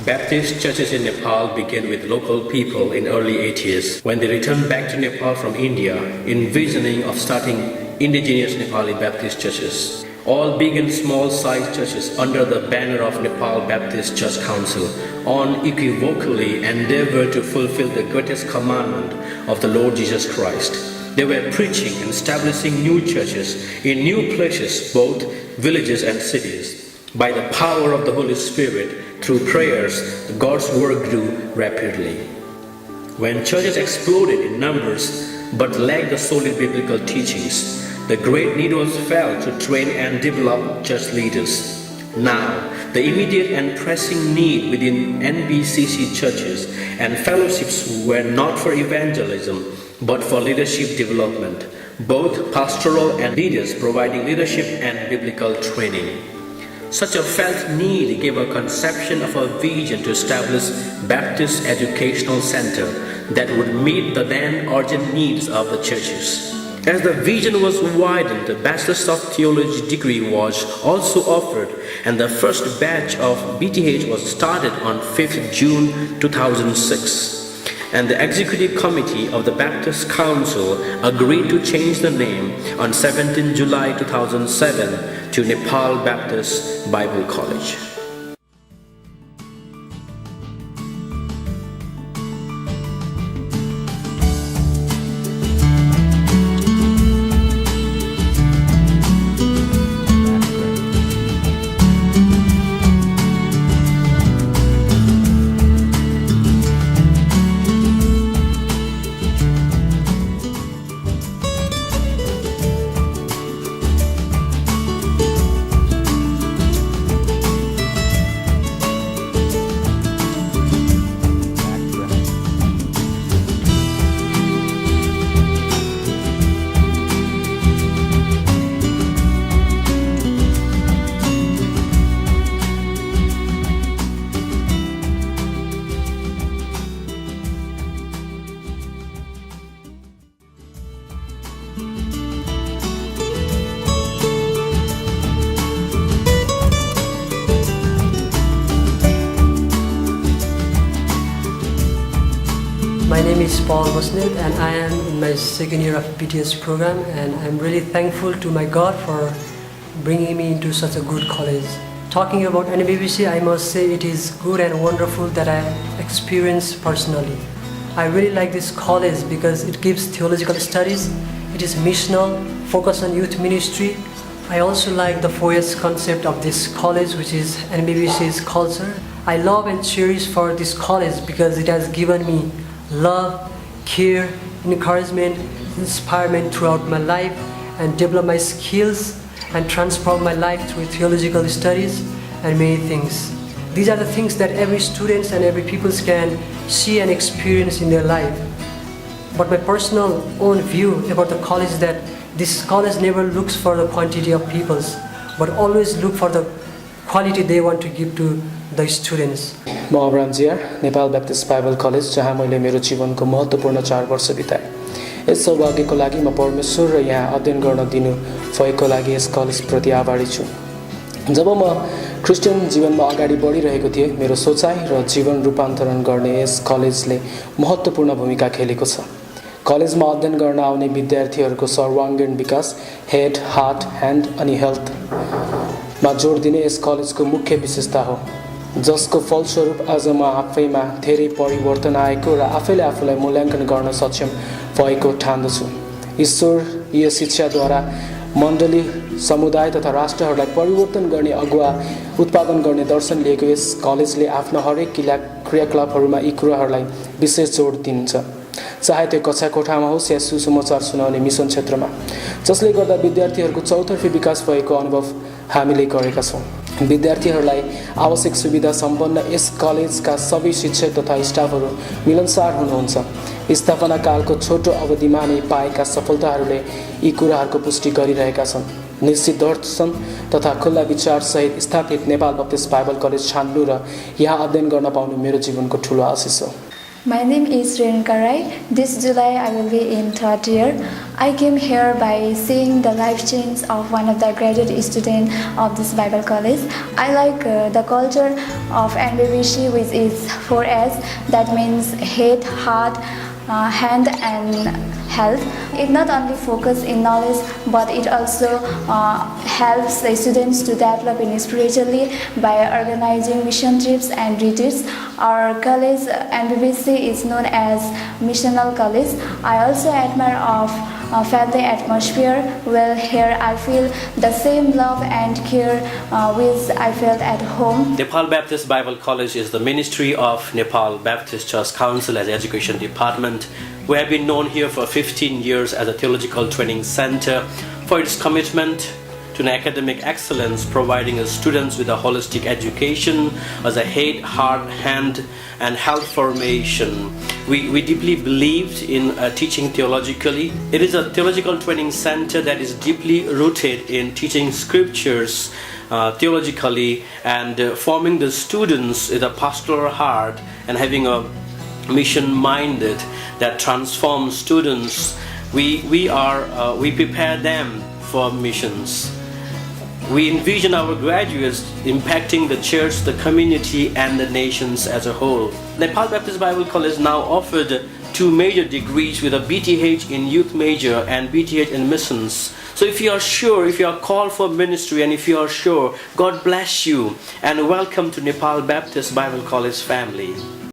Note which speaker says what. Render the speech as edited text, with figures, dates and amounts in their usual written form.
Speaker 1: Baptist churches in Nepal began with local people in early 80s when they returned back to Nepal from India, envisioning of starting indigenous Nepali Baptist churches. All big and small-sized churches under the banner of Nepal Baptist Church Council unequivocally endeavored to fulfill the greatest commandment of the Lord Jesus Christ. They were preaching and establishing new churches in new places, both villages and cities. By the power of the Holy Spirit, through prayers, God's work grew rapidly. When churches exploded in numbers but lacked the solid biblical teachings, the great need was felt to train and develop church leaders. Now, the immediate and pressing need within NBCC churches and fellowships were not for evangelism, but for leadership development, both pastoral and leaders providing leadership and biblical training. Such a felt need gave a conception of a vision to establish Baptist Educational Center that would meet the then urgent needs of the churches. As the vision was widened, the Bachelor of Theology degree was also offered, and the first batch of BTH was started on 5th June 2006. And the Executive Committee of the Baptist Council agreed to change the name on 17 July 2007 to Nepal Baptist Bible College.
Speaker 2: My name is Paul Bosnet and I am in my second year of BTS program, and I'm really thankful to my God for bringing me into such a good college. Talking about NBBC, I must say it is good and wonderful that I experienced personally. I really like this college because it gives theological studies, it is missional, focus on youth ministry. I also like the 4 years concept of this college, which is NBBC's culture. I love and cherish for this college because it has given me love, care, encouragement, inspirement throughout my life, and develop my skills and transform my life through theological studies and many things. These are the things that every student and every people can see and experience in their life. But my personal own view about the college is that this college never looks for the quantity of peoples, but always look for the quality they want to give to the students.
Speaker 3: म Abram Jiya Nepal Baptist Bible college जहाँ मैले मेरो जीवनको महत्त्वपूर्ण 4 वर्ष बिताएँ। Yes सौभाग्यको लागि म परमेश्वर र यहाँ अध्ययन गर्न दिनु भएको लागि यस कलेजप्रति आभारी छु। जब म क्रिस्चियन जीवनमा अगाडि बढिरहेको थिएँ, मेरो सोचाइ र जीवन रूपान्तरण गर्ने यस कलेजले महत्त्वपूर्ण भूमिका खेलेको छ। कलेजमा अध्ययन गर्न आउने विद्यार्थीहरूको सर्वाङ्गीण विकास, हेड, हार्ट, ह्यान्ड अनि हेल्थमा जोड दिने यस कलेजको मुख्य विशेषता हो, जसको फलस्वरूप आज म आफैमा धेरै परिवर्तन आएको र आफैले आफूलाई मूल्याङ्कन गर्न सक्षम भएको ठान्दछु। ईश्वरीय शिक्षाद्वारा मण्डली, समुदाय तथा राष्ट्रहरूलाई परिवर्तन गर्ने अगुवा उत्पादन गर्ने दर्शन लिएको यस कलेजले आफ्नो हरेक क्रियाकलापहरूमा यी कुराहरूलाई विशेष जोड दिन्छ, चाहे त्यो कक्षा कोठामा होस् या सुसमाचार सुनाउने मिसन क्षेत्रमा, जसले गर्दा विद्यार्थीहरूको चौतर्फी विकास भएको अनुभव हामीले गरेका छौँ। विद्यार्थीहरूलाई आवश्यक सुविधा सम्पन्न यस कलेजका सबै शिक्षक तथा स्टाफहरू मिलनसार हुनुहुन्छ। स्थापना कालको छोटो अवधिमा नै पाएका सफलताहरूले यी कुराहरूको पुष्टि गरिरहेका छन्। निश्चित दर्शन तथा खुल्ला विचार सहित स्थापित नेपाल बप्टिस्ट बाइबल कलेज छान्नु र यहाँ अध्ययन गर्न पाउनु मेरो जीवनको ठुलो आशिष हो।
Speaker 4: My name is Renuka Rai. This July I will be in third year. I came here by seeing the life change of one of the graduate students of this Bible college. I like the culture of NBBC, which is 4S, that means head, heart, hand and health. It not only focuses in knowledge, but it also helps the students to develop in spiritually by organizing mission trips and retreats. Our college, NBBC, is known as Missional College. I also admire of family atmosphere. Well, here I feel the same love and care which I felt at home.
Speaker 1: Nepal Baptist Bible College is the ministry of Nepal Baptist Church Council as Education Department. We have been known here for 15 years as a theological training center for its commitment to an academic excellence, providing its students with a holistic education as a head, heart, hand, and health formation. We deeply believed in teaching theologically. It is a theological training center that is deeply rooted in teaching scriptures theologically and forming the students with a pastoral heart and having a mission-minded that transforms students. We prepare them for missions. We envision our graduates impacting the church, the community, and the nations as a whole. Nepal Baptist Bible College now offered 2 major degrees with a BTH in youth major and BTH in missions. So if you are sure, if you are called for ministry, and if you are sure, God bless you and welcome to Nepal Baptist Bible College family.